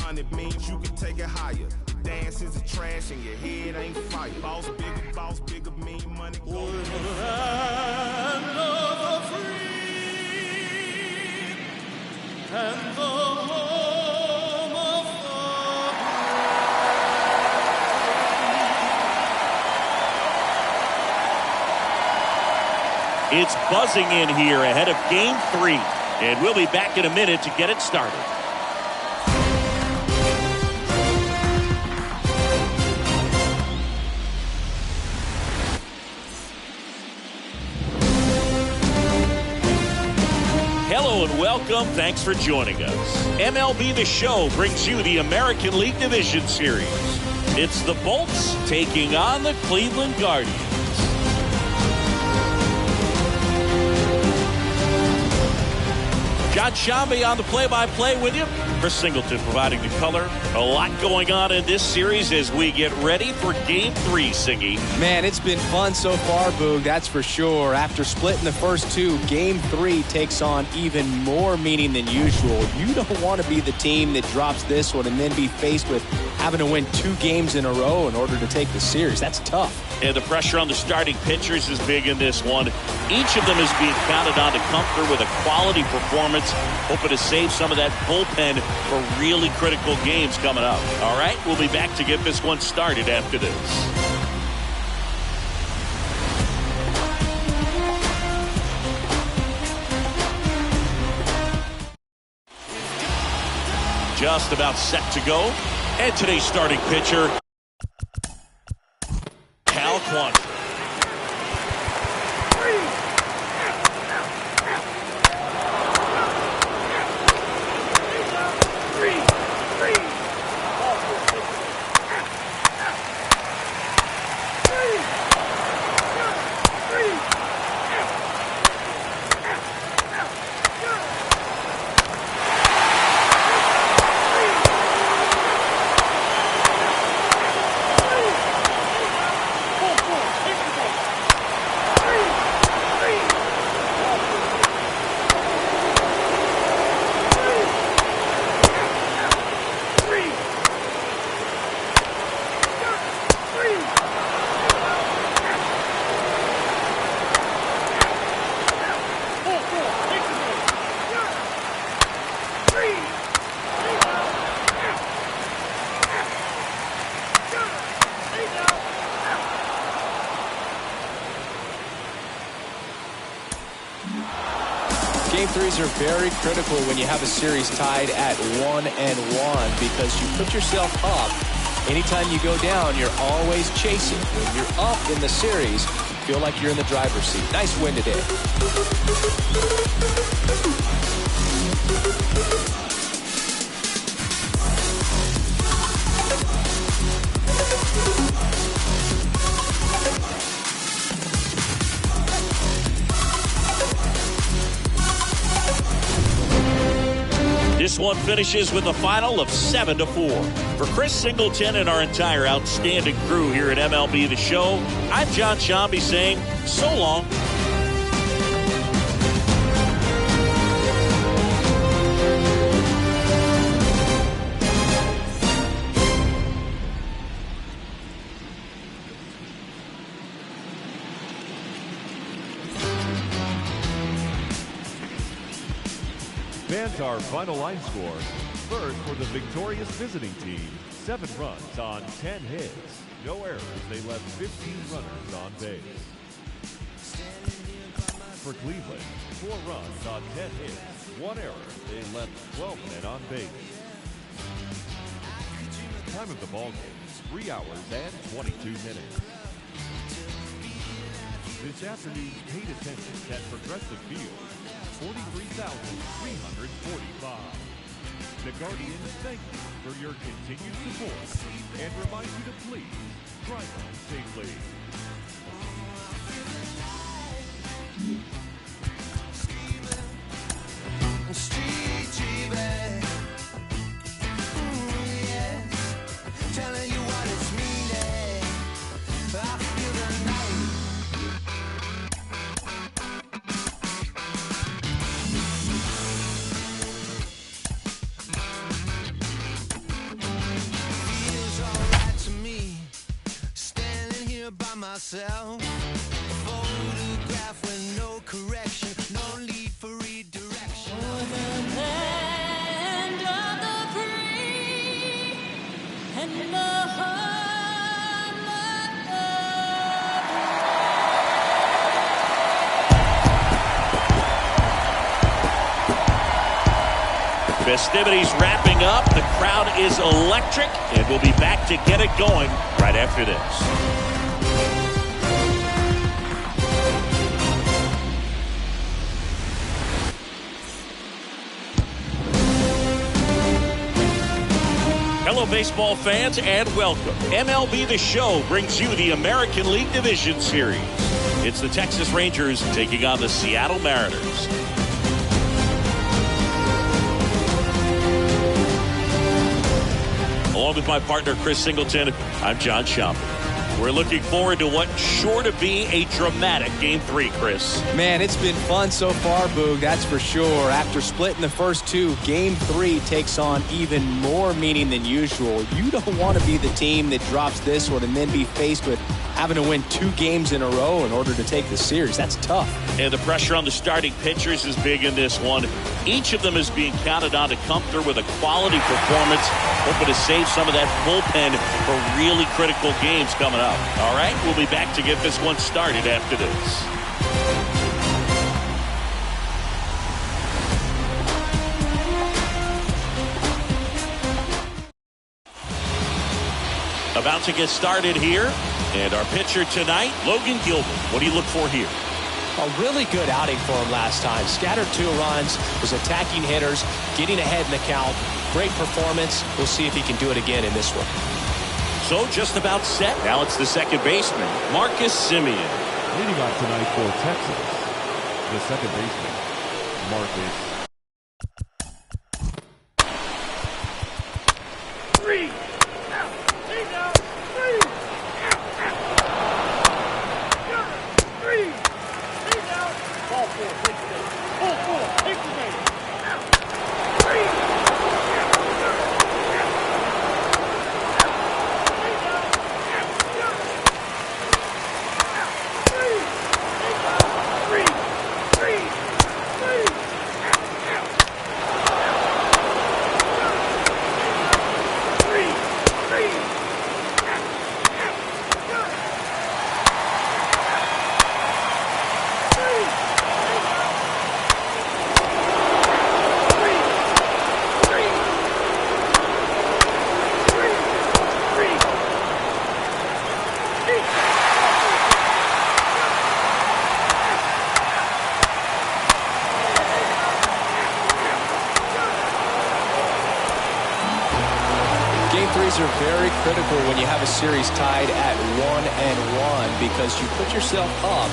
100 means you can take it higher. Dance is a trash and your head ain't fire. Boss bigger, mean money. For the land of the free and the home of the It's buzzing in here ahead of Game 3, and we'll be back in a minute to get it started. Hello and welcome. Thanks for joining us. MLB The Show brings you the American League Division Series. It's the Bolts taking on the Cleveland Guardians. John Shambi on the play-by-play with you. Chris Singleton providing the color. A lot going on in this series as we get ready for Game 3, Singy. Man, it's been fun so far, Boog, that's for sure. After splitting the first two, Game 3 takes on even more meaning than usual. You don't want to be the team that drops this one and then be faced with having to win 2 games in a row in order to take the series. That's tough. And the pressure on the starting pitchers is big in this one. Each of them is being counted on to come through with a quality performance, hoping to save some of that bullpen for really critical games coming up. All right, we'll be back to get this one started after this. Just about set to go. And today's starting pitcher, Cal Quantrill. Game 3s are very critical when you have a series tied at 1-1 because you put yourself up. Anytime you go down, you're always chasing. When you're up in the series, you feel like you're in the driver's seat. Nice win today. This one finishes with a final of 7-4. For Chris Singleton and our entire outstanding crew here at MLB The Show, I'm John Shambi saying so long. Fans, our final line score. First for the victorious visiting team, 7 runs on 10 hits. No errors, they left 15 runners on base. For Cleveland, 4 runs on 10 hits. 1 error, they left 12 men on base. Time of the ballgame, 3 hours and 22 minutes. This afternoon's paid attendance at Progressive Field, 43,345. The Guardians thank you for your continued support and remind you to please drive home safely. Telling you what it's meaning. I feel the night. myself. Photograph with no correction, no need for redirection. For the land of the free and the home of the Festivities wrapping up. The crowd is electric, and we'll be back to get it going right after this. Hello, baseball fans, and welcome. MLB The Show brings you the American League Division Series. It's the Texas Rangers taking on the Seattle Mariners. Along with my partner, Chris Singleton, I'm John Schaumburg. We're looking forward to what's sure to be a dramatic Game 3, Chris. Man, it's been fun so far, Boog, that's for sure. After splitting the first two, Game 3 takes on even more meaning than usual. You don't want to be the team that drops this one and then be faced with having to win 2 games in a row in order to take the series. That's tough. And the pressure on the starting pitchers is big in this one. Each of them is being counted on to come through with a quality performance, hoping to save some of that bullpen for really critical games coming up. All right, we'll be back to get this one started after this. About to get started here, and our pitcher tonight, Logan Gilbert. What do you look for here? A really good outing for him last time. Scattered 2 runs, was attacking hitters, getting ahead in the count. Great performance. We'll see if he can do it again in this one. So just about set. Now it's the second baseman, Marcus Semien. Leading off tonight for Texas, the second baseman, Marcus. Are very critical when you have a series tied at 1-1 because you put yourself up.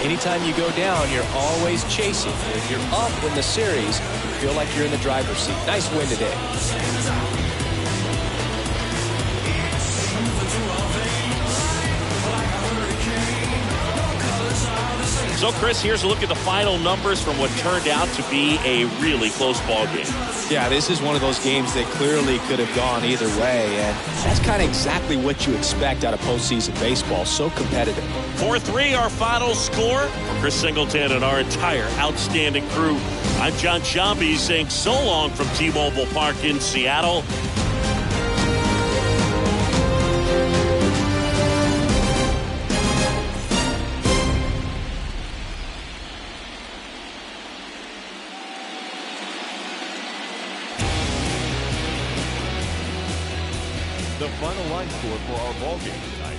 Anytime you go down, you're always chasing. If you're up in the series, you feel like you're in the driver's seat. Nice win today. So, Chris, here's a look at the final numbers from what turned out to be a really close ball game. Yeah, this is one of those games that clearly could have gone either way, and that's kind of exactly what you expect out of postseason baseball. So competitive. 4-3, our final score. For Chris Singleton and our entire outstanding crew, I'm John Schaumburg saying so long from T-Mobile Park in Seattle. The final line score for our ballgame tonight.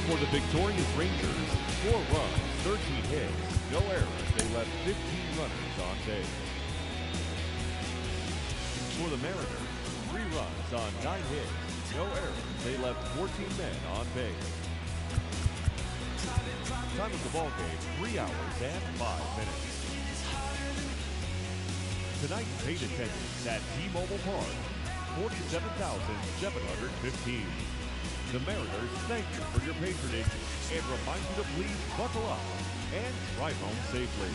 For the victorious Rangers, 4 runs, 13 hits, no errors. They left 15 runners on base. For the Mariners, 3 runs on 9 hits, no errors. They left 14 men on base. Time of the ballgame, 3 hours and 5 minutes. Tonight's paid attendance at T-Mobile Park, 47,715. The Mariners thank you for your patronage and remind you to please buckle up and drive home safely.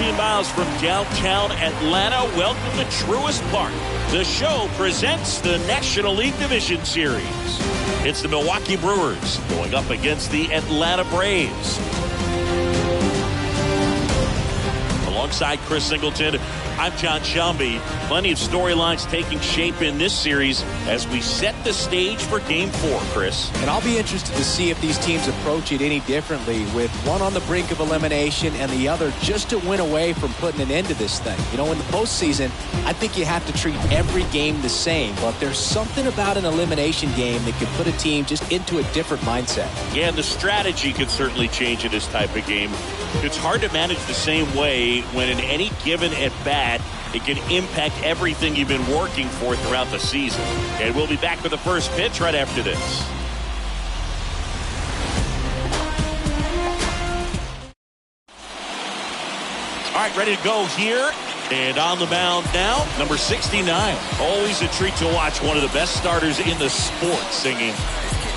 14 miles from downtown Atlanta. Welcome to Truist Park. The show presents the National League Division Series. It's the Milwaukee Brewers going up against the Atlanta Braves. Alongside Chris Singleton, I'm John Shelby. Plenty of storylines taking shape in this series as we set the stage for Game 4, Chris. And I'll be interested to see if these teams approach it any differently, with one on the brink of elimination and the other just to win away from putting an end to this thing. You know, in the postseason, I think you have to treat every game the same, but there's something about an elimination game that can put a team just into a different mindset. Yeah, and the strategy can certainly change in this type of game. It's hard to manage the same way when in any given at-bat, it can impact everything you've been working for throughout the season. And we'll be back with the first pitch right after this. All right, ready to go here. And on the mound now, number 69. Always a treat to watch one of the best starters in the sport singing.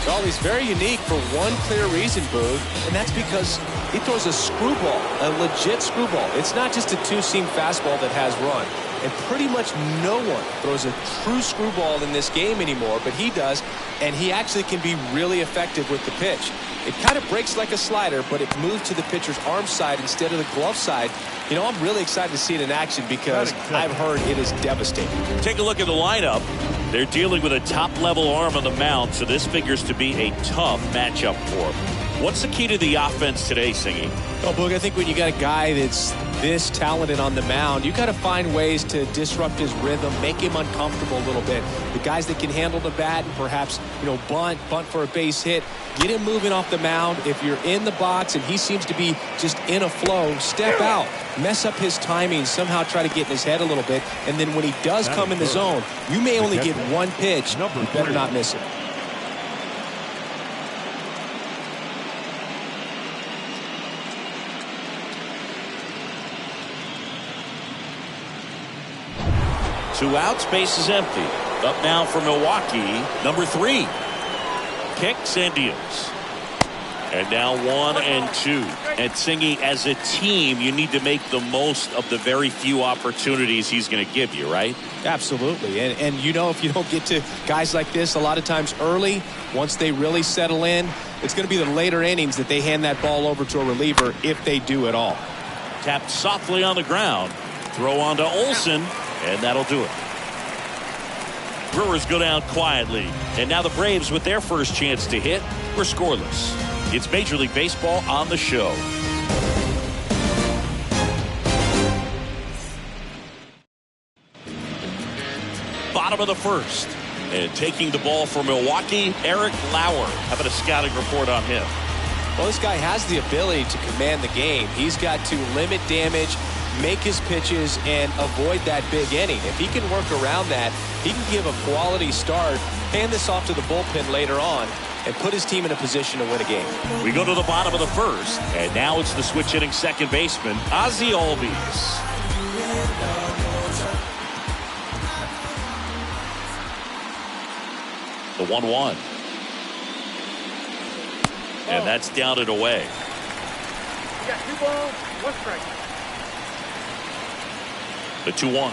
Well, he's very unique for one clear reason, Boog, and that's because he throws a screwball, a legit screwball. It's not just a two-seam fastball that has run. And pretty much no one throws a true screwball in this game anymore, but he does, and he actually can be really effective with the pitch. It kind of breaks like a slider, but it moves to the pitcher's arm side instead of the glove side. You know, I'm really excited to see it in action because I've heard it is devastating. Take a look at the lineup. They're dealing with a top-level arm on the mound, so this figures to be a tough matchup for him. What's the key to the offense today, Singy? Well, Boog, I think when you got a guy that's this talented on the mound, you got to find ways to disrupt his rhythm, make him uncomfortable a little bit. The guys that can handle the bat and perhaps, you know, bunt for a base hit, get him moving off the mound. If you're in the box and he seems to be just in a flow, step out, mess up his timing, somehow try to get in his head a little bit. And then when he does come in the zone, you may only get one pitch. You better not miss it. Two outs, base is empty. Up now for Milwaukee, number 3. Kicks and deals. And now 1-2. And Singy, as a team, you need to make the most of the very few opportunities he's going to give you, right? Absolutely. And you know, if you don't get to guys like this a lot of times early, once they really settle in, it's going to be the later innings that they hand that ball over to a reliever if they do at all. Tapped softly on the ground. Throw on to Olsen, and that'll do it. Brewers go down quietly. And now the Braves, with their first chance to hit, were scoreless. It's Major League Baseball on the show. Bottom of the first. And taking the ball for Milwaukee, Eric Lauer. How about a scouting report on him? Well, this guy has the ability to command the game. He's got to limit damage, make his pitches, and avoid that big inning. If he can work around that, he can give a quality start, hand this off to the bullpen later on, and put his team in a position to win a game. We go to the bottom of the first, and now it's the switch-hitting second baseman, Ozzie Albies. The 1-1. And that's down and away. You got 2 balls, 1 strike. The 2-1.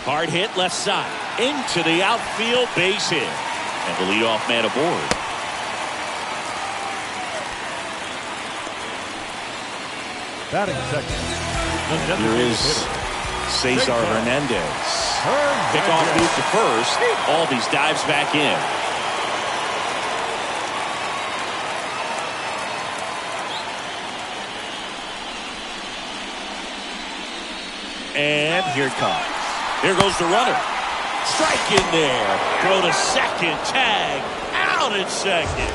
Hard hit left side. Into the outfield, base hit. And the leadoff man aboard. Batting second. Here is Cesar Hernandez. Pickoff move to first. Albies dives back in. And here it comes. Here goes the runner. Strike in there. Throw to second. Tag. Out at second.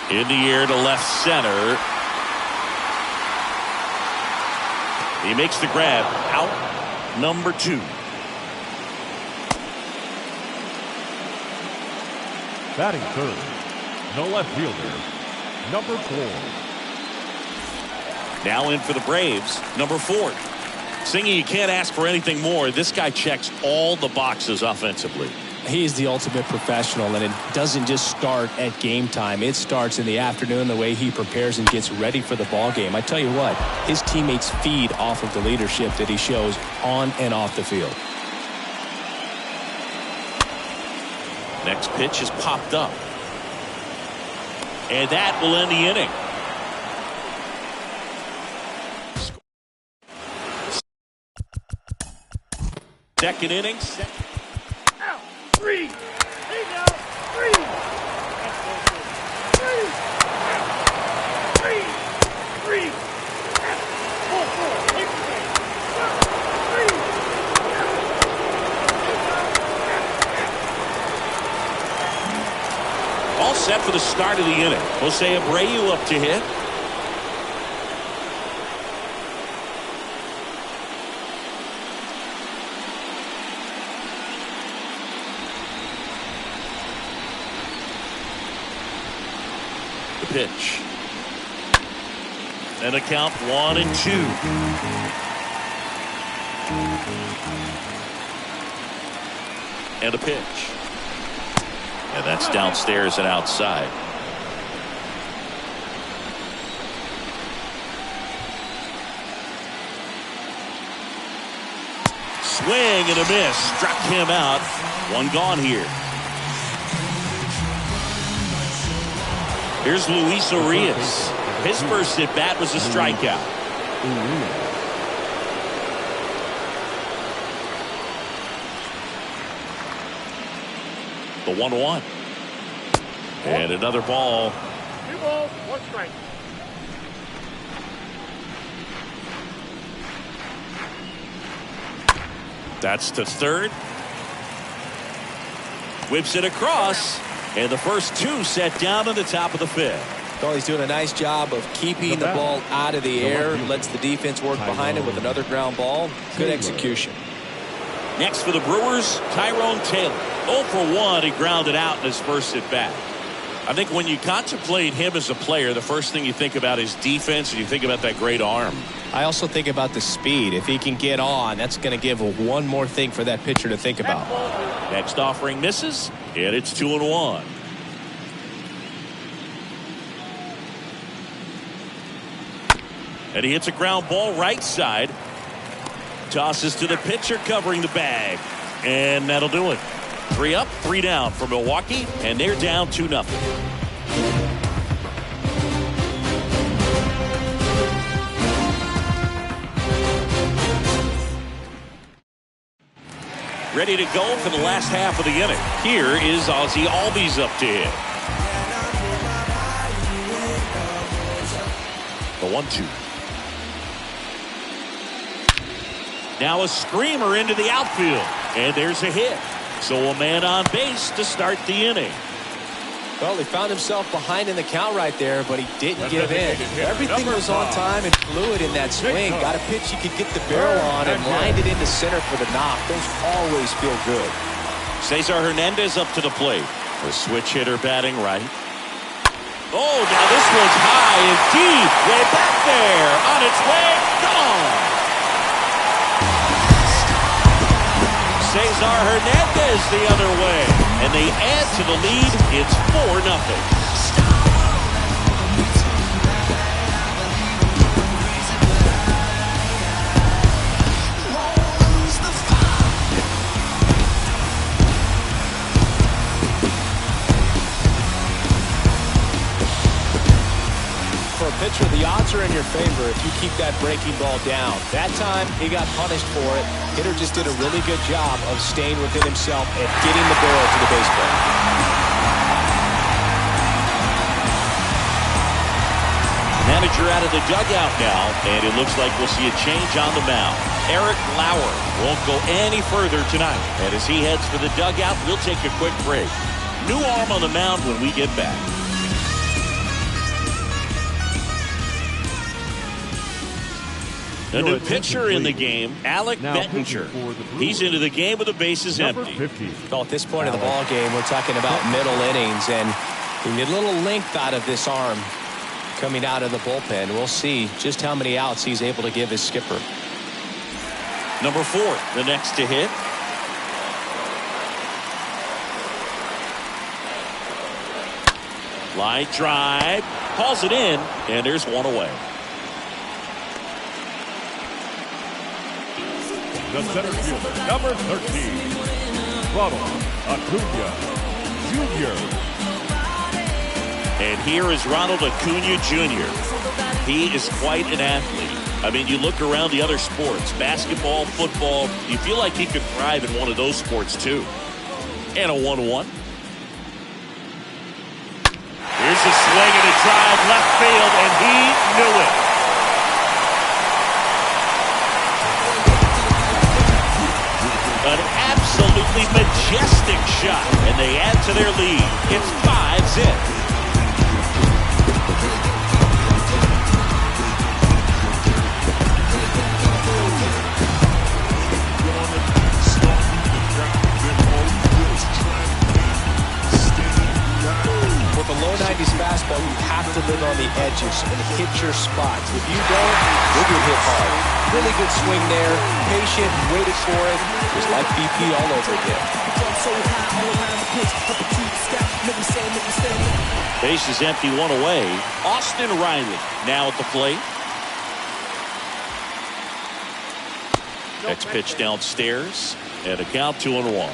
In the air to left center. He makes the grab. Out number 2. Batting third, the left fielder, number 4. Now in for the Braves, number 4. Singy, you can't ask for anything more. This guy checks all the boxes offensively. He is the ultimate professional, and it doesn't just start at game time. It starts in the afternoon, the way he prepares and gets ready for the ball game. I tell you what, his teammates feed off of the leadership that he shows on and off the field. Next pitch is popped up. And that will end the inning. Second inning. Out. 3. Hey now. 3. That's 3. Out. 3. 3. Out. 4. Take the game. 3. All set for the start of the inning. Jose Abreu up to hit. The pitch. And a count 1-2. And a pitch. And that's downstairs and outside. Swing and a miss. Struck him out. One gone here. Here's Luis Urias. His first at bat was a strikeout. The 1-1. And another ball. 2 balls, 1 strike. That's to third. Whips it across. And the first 2 set down on the top of the 5th. Well, he's doing a nice job of keeping the ball out of the air. Lets the defense work behind him with another ground ball. Good execution. Next for the Brewers, Tyrone Taylor. 0 for 1. He grounded out in his first at bat. I think when you contemplate him as a player, the first thing you think about is defense, and you think about that great arm. I also think about the speed. If he can get on, that's going to give one more thing for that pitcher to think about. Next offering misses, and it's 2-1. And he hits a ground ball right side. Tosses to the pitcher covering the bag. And that'll do it. 3 up, 3 down for Milwaukee, and they're down 2-0. Ready to go for the last half of the inning. Here is Ozzie Albies up to hit. The 1-2. Now a screamer into the outfield, and there's a hit. So a man on base to start the inning. Well, he found himself behind in the count right there, but he didn't give in. Everything was on time and fluid in that swing. Got a pitch he could get the barrel on and lined it into center for the knock. Those always feel good. Cesar Hernandez up to the plate. The switch hitter batting right. Oh, now this one's high and deep. Way back there. On its way. Gone. Cesar Hernandez the other way, and they add to the lead. It's 4-0. For a pitcher, the odds are in your favor if you keep that breaking ball down. That time, he got punished for it. Hitter just did a really good job of staying within himself and getting the barrel to the baseball. Manager out of the dugout now, and it looks like we'll see a change on the mound. Eric Lauer won't go any further tonight. And as he heads for the dugout, we'll take a quick break. New arm on the mound when we get back. A new pitcher in the game, Alec Bettinger. He's into the game with the bases empty. Well, at this point of the ball game, we're talking about middle innings, and We need a little length out of this arm coming out of the bullpen. We'll see just how many outs he's able to give his skipper. Number 4, the next to hit. Line drive, calls it in, and there's one away. The center fielder, number 13, Ronald Acuna Jr. And here is Ronald Acuna Jr. He is quite an athlete. I mean, you look around the other sports, basketball, football, you feel like he could thrive in one of those sports too. And a 1-1. Here's a swing and a drive left field, and he knew it. An absolutely majestic shot, and they add to their lead. It's 5-zip. With a low 90s fastball, you have to live on the edges and hit your spots. If you don't, you'll get hit hard. Really good swing there. Patient, waited for it. It was like BP all over again. Base is empty, one away. Austin Riley now at the plate. Next pitch downstairs, and a count 2-1.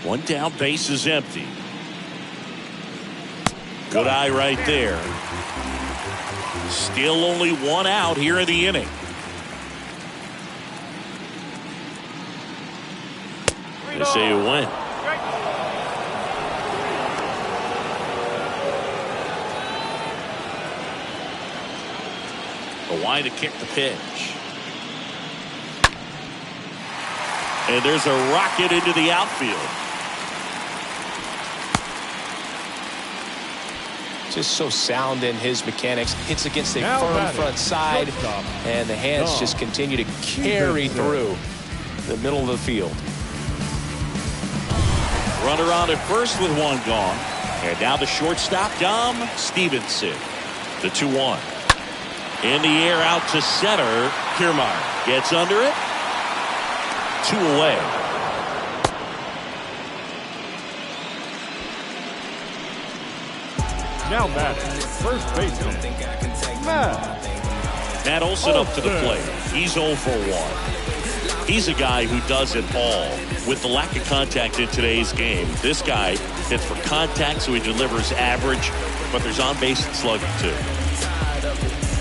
One down, base is empty. Good eye right there. Still only one out here in the inning. They say you win. A wide to kick the pitch. And there's a rocket into the outfield. Just so sound in his mechanics. Hits against a firm front side, and the hands just continue to carry through the middle of the field. Runner on at first with one gone. And now the shortstop, Dom Stevenson. The 2-1. In the air out to center. Kiermaier gets under it. 2 away. Now batting, first baseman, Matt Olson up to the plate. He's 0 for 1. He's a guy who does it all. With the lack of contact in today's game, this guy hits for contact, so he delivers average, but there's on-base and slugging too.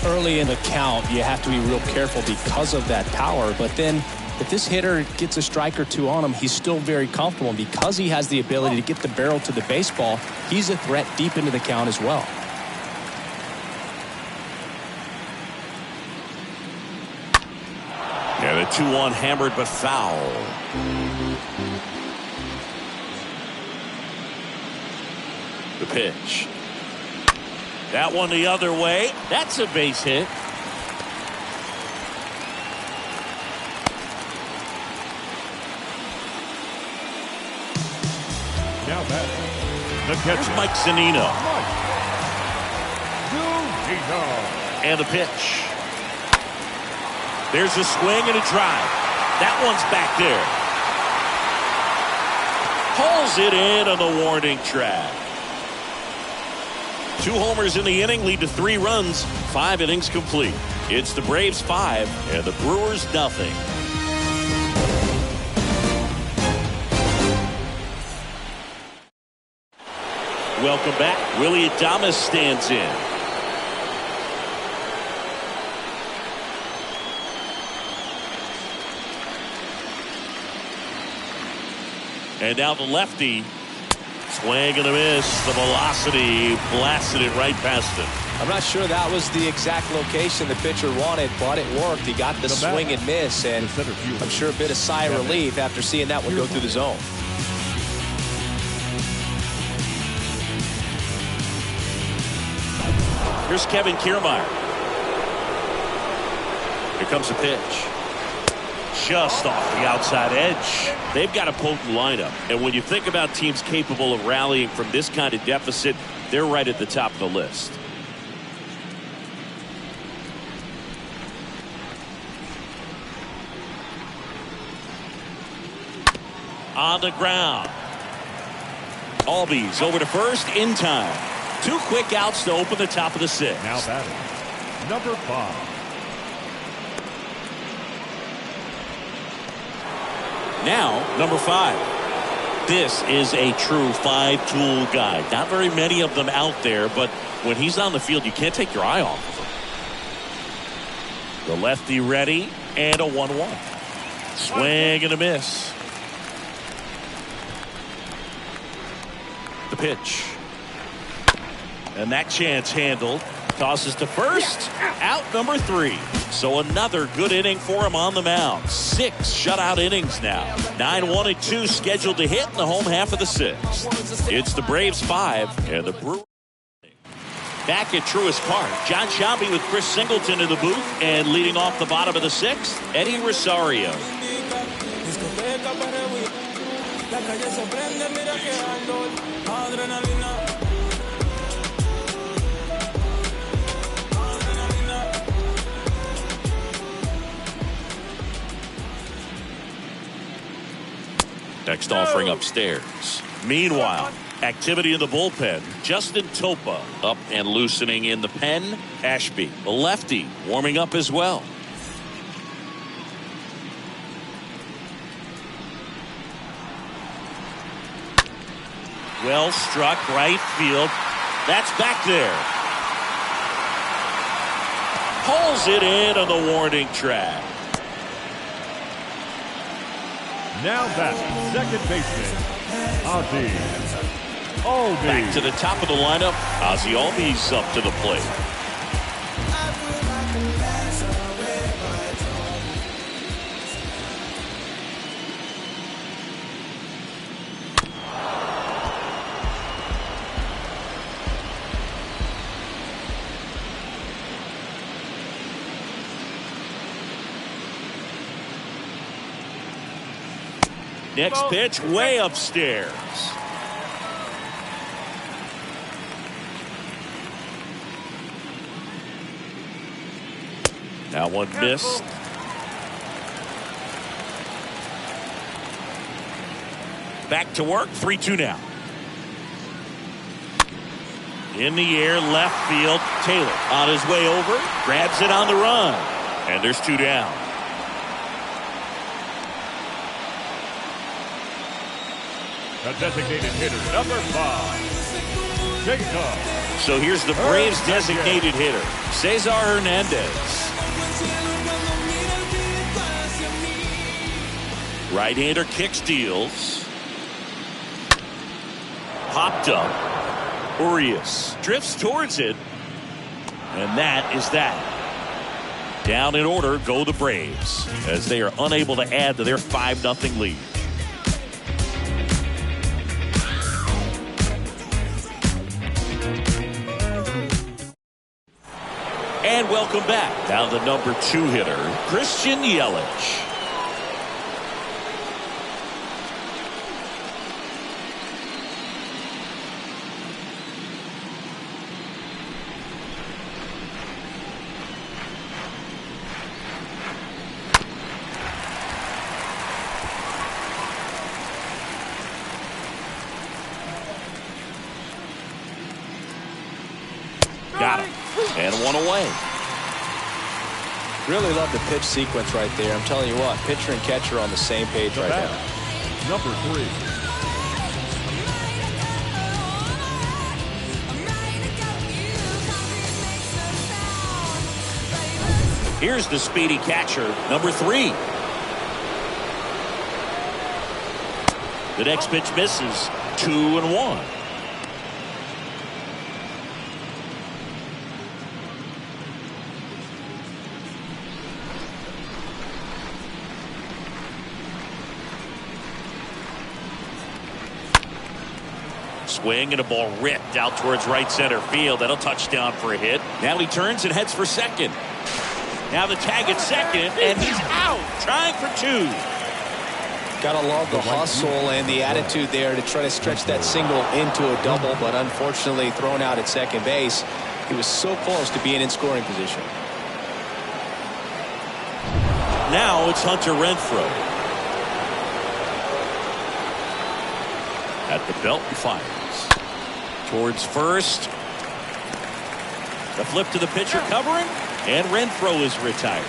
Early in the count, you have to be real careful because of that power, but then if this hitter gets a strike or two on him, he's still very comfortable. And because he has the ability to get the barrel to the baseball, he's a threat deep into the count as well. Yeah, the 2-1 hammered but foul. The pitch. That one the other way. That's a base hit. now batting, the catcher, Here's Mike Zunino. And the pitch. There's a swing and a drive. That one's back there. Pulls it in on the warning track. 2 homers in the inning lead to 3 runs. 5 innings complete. It's the Braves 5 and the Brewers nothing. Welcome back. Willie Adames stands in. And now the lefty. Swing and a miss. The velocity blasted it right past him. I'm not sure that was the exact location the pitcher wanted, but it worked. He got the swing and miss, and I'm sure a bit of sigh of relief after seeing that one go through the zone. Here's Kevin Kiermaier. Here comes the pitch. just off the outside edge. They've got a potent lineup. And when you think about teams capable of rallying from this kind of deficit, they're right at the top of the list. On the ground. Albies over to first in time. 2 quick outs to open the top of the 6th. Now batting, number 5. Now, number 5. This is a true 5-tool guy. Not very many of them out there, but when he's on the field, you can't take your eye off of him. The lefty ready, and a 1-1. Swing and a miss. The pitch. And that chance handled. Tosses to first. Out number 3. So another good inning for him on the mound. 6 shutout innings now. 9-1-2 scheduled to hit in the home half of the 6th. It's the Braves 5 and the Brewers. Back at Truist Park, John Sciambi with Chris Singleton in the booth, and leading off the bottom of the 6th, Eddie Rosario. Next offering upstairs. Meanwhile, activity in the bullpen. Justin Topa up and loosening in the pen. Ashby, the lefty, warming up as well. Well struck right field. That's back there. Pulls it in on the warning track. Now back, second baseman, Ozzie Albies. Back to the top of the lineup. Ozzie Albies up to the plate. Next pitch way upstairs. That one missed. Back to work. 3-2 now. In the air, left field. Taylor on his way over. Grabs it on the run. And there's 2 down. The designated hitter, number 5, Jacob. So here's the Braves' designated hitter, Cesar Hernandez. Right-hander kick steals. Popped up. Urias drifts towards it. And that is that. Down in order go the Braves, as they are unable to add to their 5-0 lead. And welcome back. Now the number 2 hitter, Christian Yelich. Got him. And 1 away. Really love the pitch sequence right there. I'm telling you what, pitcher and catcher on the same page right now. Number 3. Here's the speedy catcher, number 3. The next pitch misses. 2-1. Swing and a ball ripped out towards right center field. That'll touchdown for a hit. Now he turns and heads for second. Now the tag at second, and he's out. trying for 2. Gotta love the hustle and the attitude there to try to stretch that single into a double, but unfortunately thrown out at second base. He was so close to being in scoring position. Now it's Hunter Renfroe. At the belt and fires. Towards first. The flip to the pitcher covering. And Renfroe is retired.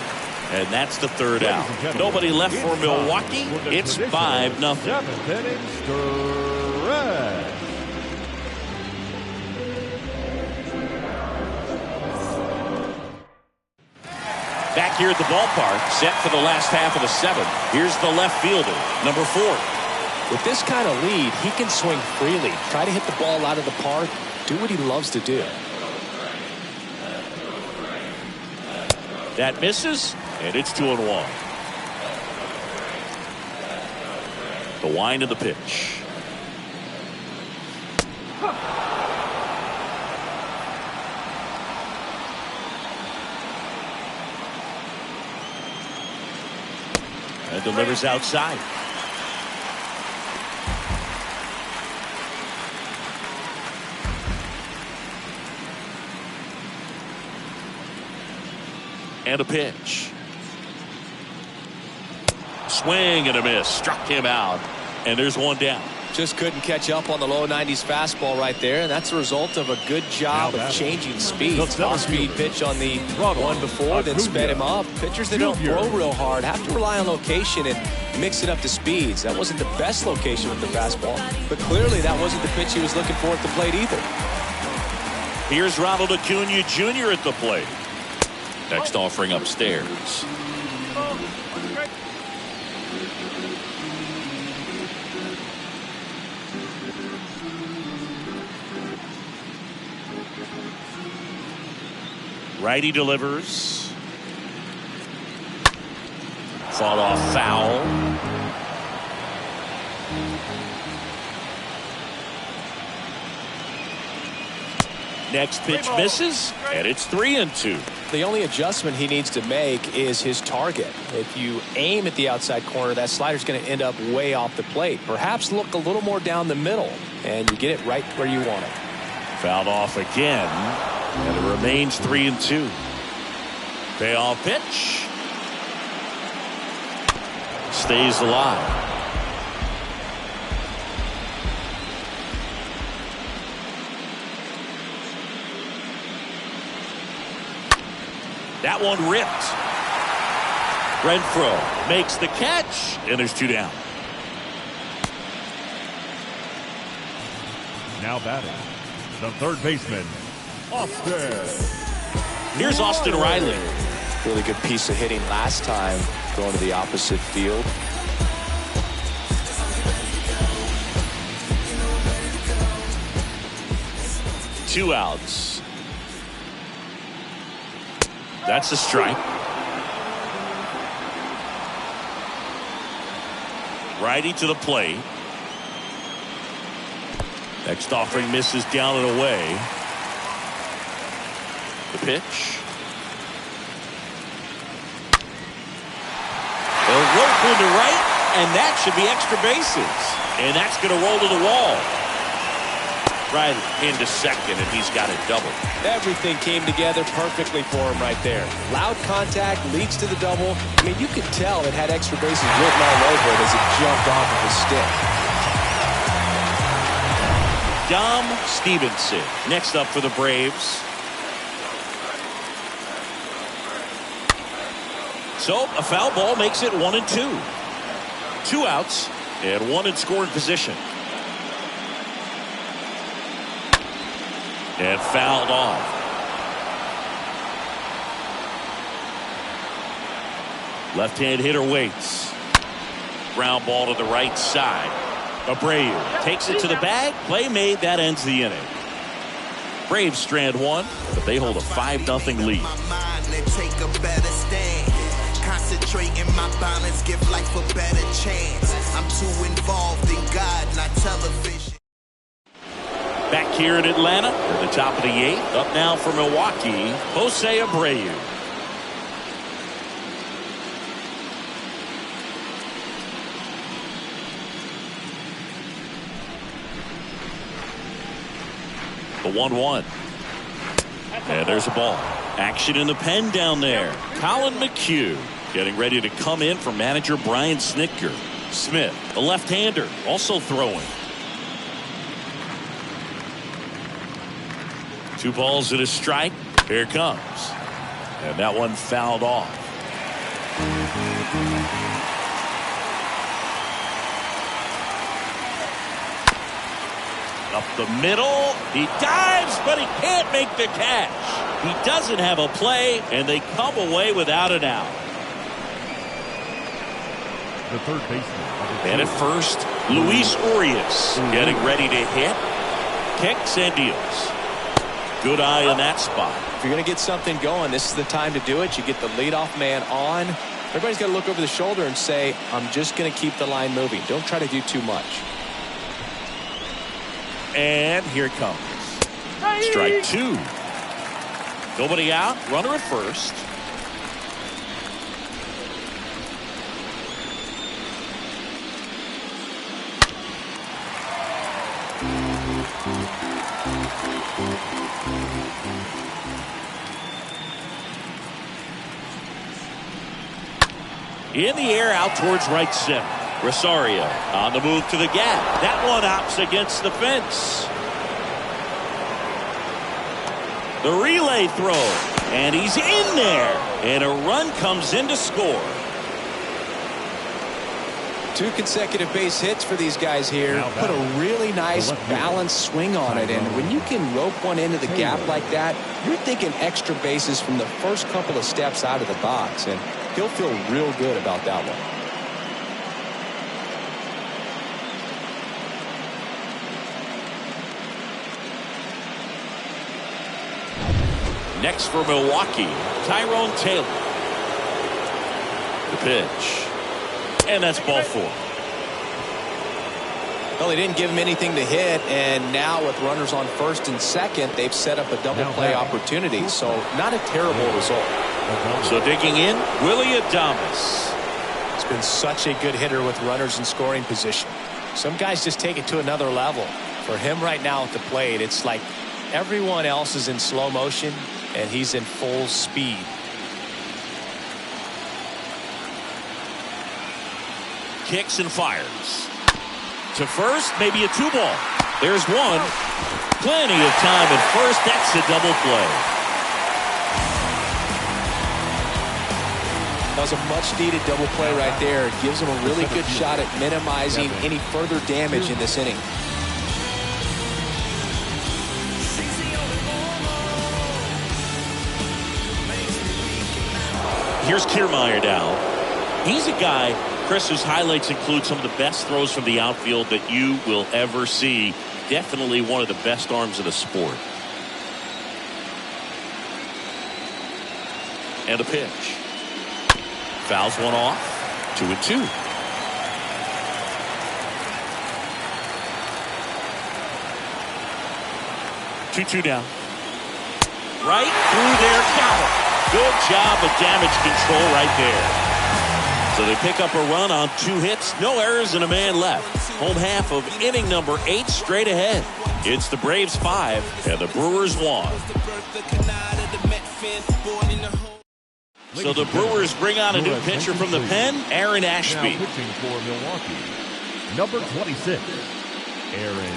And that's the 3rd out. Nobody left for Milwaukee. It's 5-0. 7th inning stretch. Back here at the ballpark, set for the last half of the 7th. Here's the left fielder, number 4. With this kind of lead, he can swing freely, try to hit the ball out of the park, do what he loves to do. That misses, and it's 2-1. The wind of the pitch. And delivers outside. And a pitch. Swing and a miss. Struck him out. And there's one down. Just couldn't catch up on the low 90s fastball right there, and that's a result of a good job of changing speeds. Off-speed pitch on the one before, then sped him up. Pitchers that don't throw real hard have to rely on location and mix it up to speeds. That wasn't the best location with the fastball, but clearly that wasn't the pitch he was looking for at the plate either. Here's Ronald Acuna Jr. at the plate. Next offering upstairs. Righty delivers. Fought off foul. Next pitch misses, and it's 3-2. The only adjustment he needs to make is his target. If you aim at the outside corner, that slider's going to end up way off the plate. Perhaps look a little more down the middle, and you get it right where you want it. Fouled off again, and it remains 3-2. Payoff pitch. Stays alive. That one ripped. Renfroe makes the catch, and there's 2 down. Now batting, the third baseman, Austin. Here's Austin Riley. Really good piece of hitting last time, going to the opposite field. Two outs. That's a strike. Righty to the plate. Next offering misses down and away. The pitch. They'll rope into right, and that should be extra bases. And that's going to roll to the wall. Right into second, and he's got a double. Everything came together perfectly for him right there. Loud contact leads to the double. I mean, you could tell it had extra bases written all over it as it jumped off of his stick. Dom Stevenson next up for the Braves. So a foul ball makes it 1-2. 2 outs and 1 in scoring position. And fouled off. Left-hand hitter waits. Ground ball to the right side. Abreu takes it to the bag. Play made. That ends the inning. Braves strand 1, but they hold a 5-0 lead. Concentrating my balance, give life a better chance. I'm too involved in God, not television. Back here in Atlanta, at the top of the 8th. Up now for Milwaukee, Jose Abreu. The 1-1. And there's a ball. Action in the pen down there. Colin McHugh getting ready to come in for manager Brian Snitker. Smith, the left-hander, also throwing. 2 balls and a strike. Here it comes. And that one fouled off. Up the middle. He dives, but he can't make the catch. He doesn't have a play, and they come away without an out. The third baseman. And at first, Luis Urias getting ready to hit. Kicks and deals. Good eye on that spot. If you're going to get something going, this is the time to do it. You get the leadoff man on. Everybody's got to look over the shoulder and say, I'm just going to keep the line moving. Don't try to do too much. And here it comes. Strike 2. Nobody out. Runner at first. In the air out towards right center. Rosario on the move to the gap. That one opts against the fence. The relay throw. And he's in there. And a run comes in to score. 2 consecutive base hits for these guys here. Put a really nice balanced swing on it. And when you can rope one into the gap like that, you're thinking extra bases from the first couple of steps out of the box. And he'll feel real good about that one. Next for Milwaukee, Tyrone Taylor. The pitch. And that's ball 4. Well, they didn't give him anything to hit, and now with runners on first and second, they've set up a double play opportunity. So not a terrible result. So digging in, Willie Adames. He's been such a good hitter with runners in scoring position. Some guys just take it to another level. For him right now at the plate, it's like everyone else is in slow motion, and he's in full speed. Kicks and fires. To first, maybe a 2-ball. There's one. Plenty of time at first. That's a double play. That was a much-needed double play right there. It gives him a really good shot at minimizing any further damage in this inning. Here's Kiermaier now. He's a guy, Chris, whose highlights include some of the best throws from the outfield that you will ever see. Definitely one of the best arms of the sport. And a pitch. Fouls one off. 2-2. Two down. Right through there. Got it. Good job of damage control right there. So they pick up a run on 2 hits, no errors, and a man left. Home half of inning number 8 straight ahead. It's the Braves 5 and the Brewers 1. So the Brewers bring on a new pitcher from the pen, Aaron Ashby. Now pitching for Milwaukee, number 26, Aaron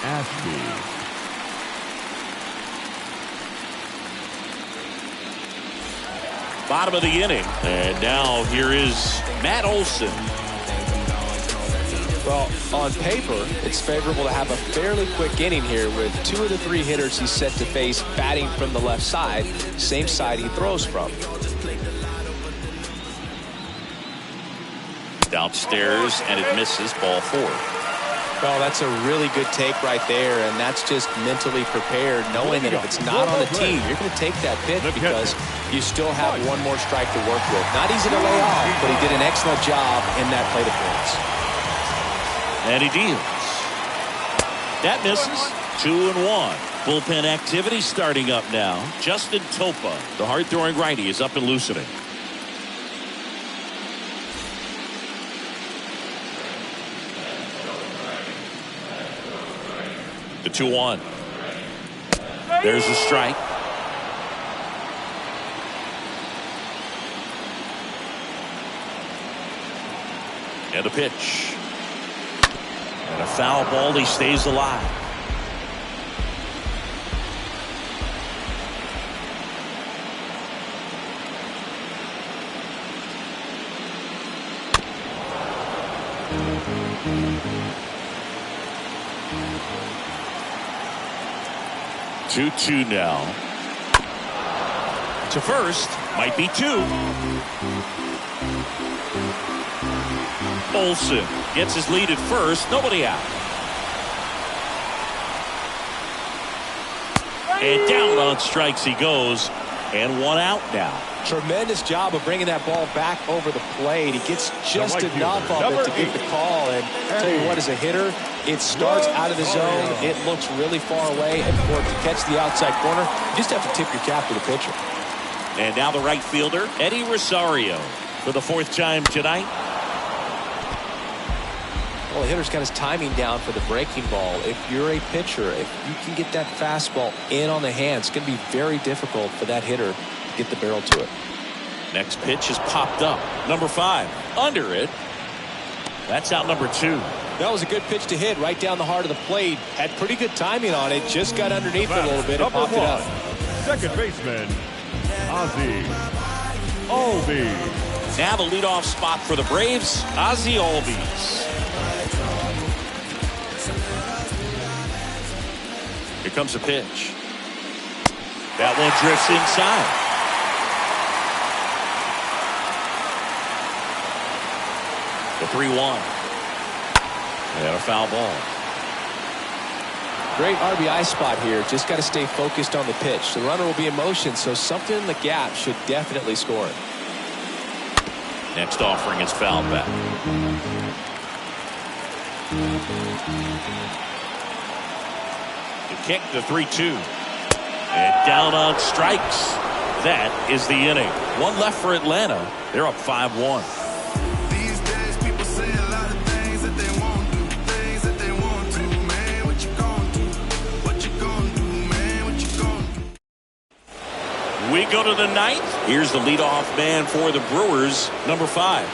Ashby. Bottom of the inning. And now here is Matt Olson. Well, on paper, it's favorable to have a fairly quick inning here with 2 of the 3 hitters he's set to face batting from the left side, same side he throws from. Downstairs, and it misses, ball 4. Well, that's a really good take right there, and that's just mentally prepared, knowing that if it's not on the tee, you're going to take that pitch because you still have one more strike to work with. Not easy to lay off, but he did an excellent job in that plate appearance. And he deals. That misses. 2-1. Bullpen activity starting up now. Justin Topa, the hard-throwing righty, is up and loosening. The 2-1. There's a strike. And a pitch. And a foul ball. He stays alive. Two now. To first. Might be two. Olsen gets his lead at first. Nobody out. And down on strikes he goes. And one out now. Tremendous job of bringing that ball back over the plate. He gets just enough of it to get the call. And I'll tell you what, as a hitter, it starts out of the zone. It looks really far away. And for it to catch the outside corner, you just have to tip your cap to the pitcher. And now the right fielder, Eddie Rosario, for the fourth time tonight. Well, the hitter's got his timing down for the breaking ball. If you're a pitcher, if you can get that fastball in on the hands, it's going to be very difficult for that hitter to get the barrel to it. Next pitch is popped up. Number 5, under it. That's out number 2. That was a good pitch to hit right down the heart of the plate. Had pretty good timing on it. Just got underneath it a little bit and popped it up. Second baseman, Ozzie Albies. Now the leadoff spot for the Braves, Ozzie Albies. Here comes a pitch. That one drifts inside. The 3-1. And a foul ball. Great RBI spot here. Just got to stay focused on the pitch. The runner will be in motion, so something in the gap should definitely score it. Next offering is fouled back. The kick, the 3-2. And down on strikes. That is the inning. One left for Atlanta. They're up 5-1. These days people say a lot of things that they won't do, things that they want to. Man, what you gonna do? What you gonna do, man? What you gonna do? We go to the 9th. Here's the leadoff man for the Brewers, number 5.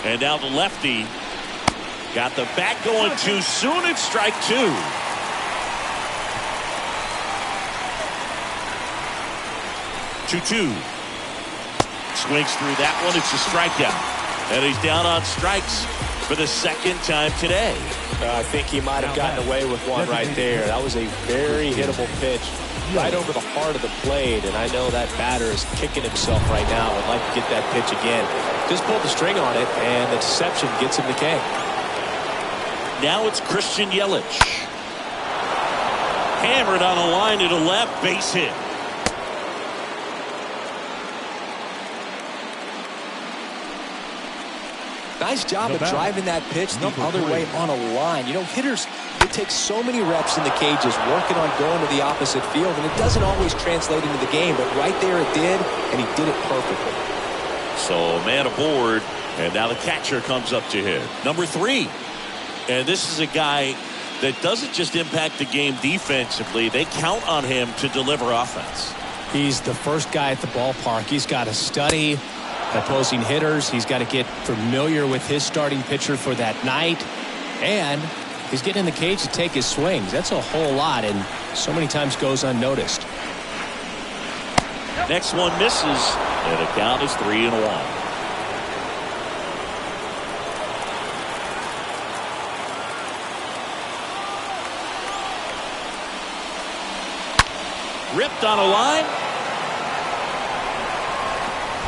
And now the lefty got the bat going too soon. It's strike 2. Two. Swings through that one. It's a strikeout. And he's down on strikes for the second time today. I think he might have gotten away with one right there. That was a very hittable pitch right over the heart of the plate. And I know that batter is kicking himself right now. Would like to get that pitch again. Just pulled the string on it, and the deception gets him the K. Now it's Christian Yelich. Hammered on a line to the left, base hit. Nice job of driving that pitch the other way on a line. You know, hitters, it takes so many reps in the cages working on going to the opposite field, and it doesn't always translate into the game, but right there it did, and he did it perfectly. So man aboard, and now the catcher comes up to hit. Number 3. And this is a guy that doesn't just impact the game defensively. They count on him to deliver offense. He's the first guy at the ballpark. He's got to study opposing hitters. He's got to get familiar with his starting pitcher for that night. And he's getting in the cage to take his swings. That's a whole lot, and so many times goes unnoticed. Next one misses, and the count is 3-1. Ripped on a line.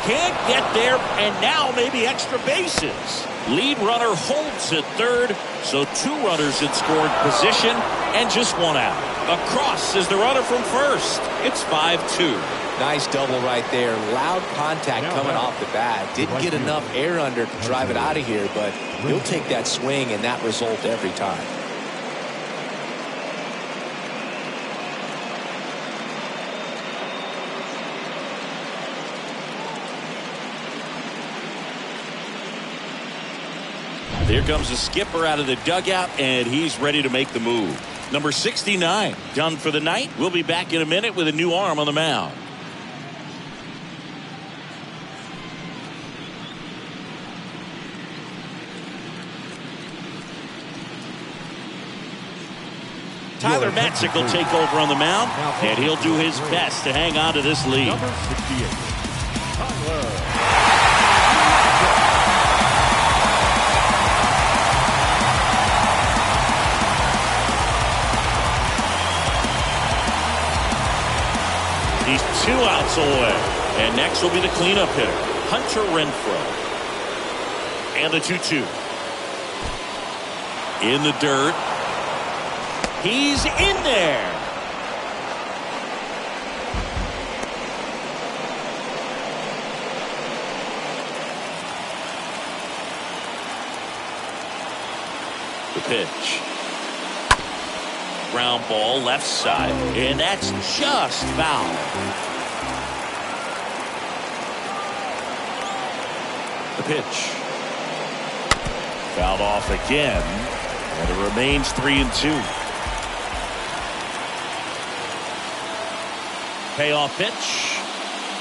Can't get there, and now maybe extra bases. Lead runner holds at third, so 2 runners in scoring position and just 1 out. Across is the runner from first. It's 5-2. Nice double right there. Loud contact coming off the bat. Didn't get enough air under to drive it out of here, but he'll take that swing and that result every time. Here comes the skipper out of the dugout, and he's ready to make the move. Number 69 done for the night. We'll be back in a minute with a new arm on the mound. Tyler Matzik will take over on the mound, and he'll do his best to hang on to this lead. Number 68, Tyler. He's 2 outs away. And next will be the cleanup hitter, Hunter Renfroe. And the 2-2. In the dirt. He's in there. The pitch. Ground ball left side, and that's just foul. The pitch. Fouled off again, and it remains 3-2. Payoff pitch.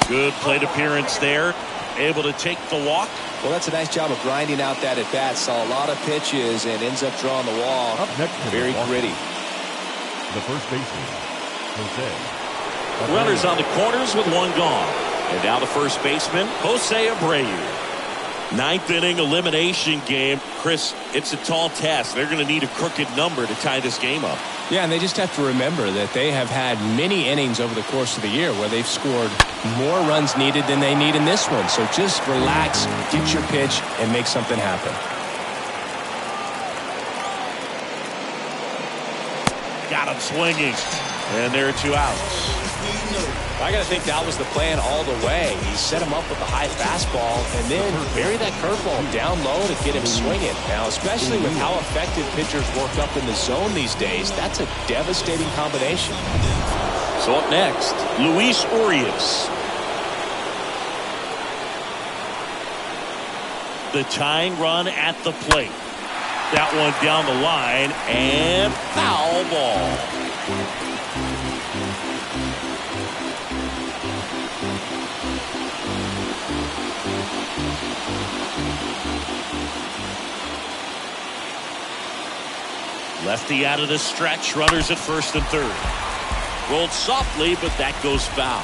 Good plate appearance there. Able to take the walk. Well, that's a nice job of grinding out that at bat. Saw a lot of pitches and ends up drawing the wall. Up next, very gritty. The first baseman, Jose. Runners on the corners with 1 gone. And now the first baseman, Jose Abreu. 9th inning elimination game. Chris, it's a tall task. They're going to need a crooked number to tie this game up. Yeah, and they just have to remember that they have had many innings over the course of the year where they've scored more runs needed than they need in this one. So just relax, get your pitch, and make something happen. Got him swinging. And there are 2 outs. I got to think that was the plan all the way. He set him up with a high fastball and then bury that curveball down low to get him swinging. Now, especially with how effective pitchers work up in the zone these days, that's a devastating combination. So up next, Luis Urias. The tying run at the plate. That one down the line, and foul ball. Lefty out of the stretch, runners at first and third. Rolled softly, but that goes foul.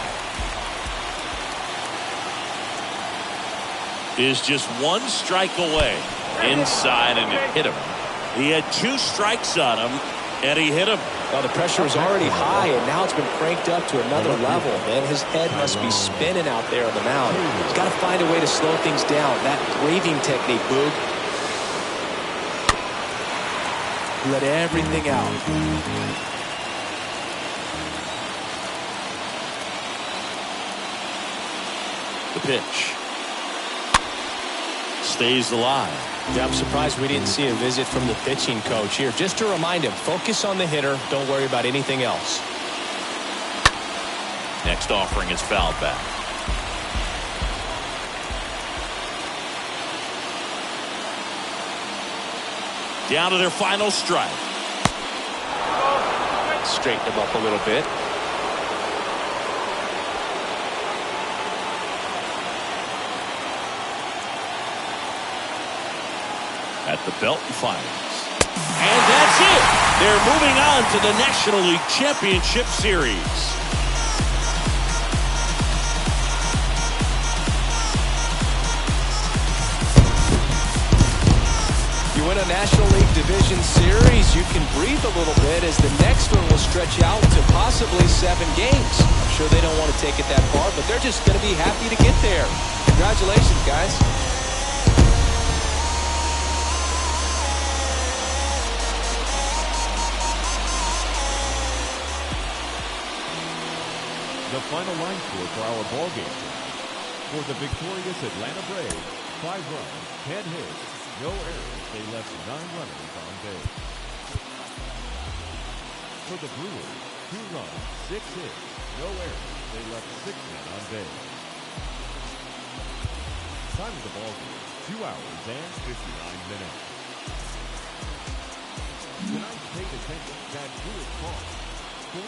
Is just 1 strike away. Inside, and it hit him. He had 2 strikes on him, and he hit him. Well, the pressure was already high, and now it's been cranked up to another level. Man, his head must be spinning out there on the mound. He's got to find a way to slow things down. That breathing technique, Boog. Let everything out. The pitch. Stays alive. Yeah, I'm surprised we didn't see a visit from the pitching coach here. Just to remind him, focus on the hitter. Don't worry about anything else. Next offering is fouled back. Down to their final strike. Straighten him up a little bit. At the belt and finals. And that's it. They're moving on to the National League Championship Series. You win a National League Division Series, you can breathe a little bit as the next one will stretch out to possibly 7 games. I'm sure they don't want to take it that far, but they're just going to be happy to get there. Congratulations, guys. The final line score for our ball game. For the victorious Atlanta Braves, 5 runs, 10 hits, no errors. They left 9 runners on base. For the Brewers, 2 runs, 6 hits, no errors. They left 6 men on base. Time of the ball game, 2 hours and 59 minutes. Tonight's paid attendance at Brewers Park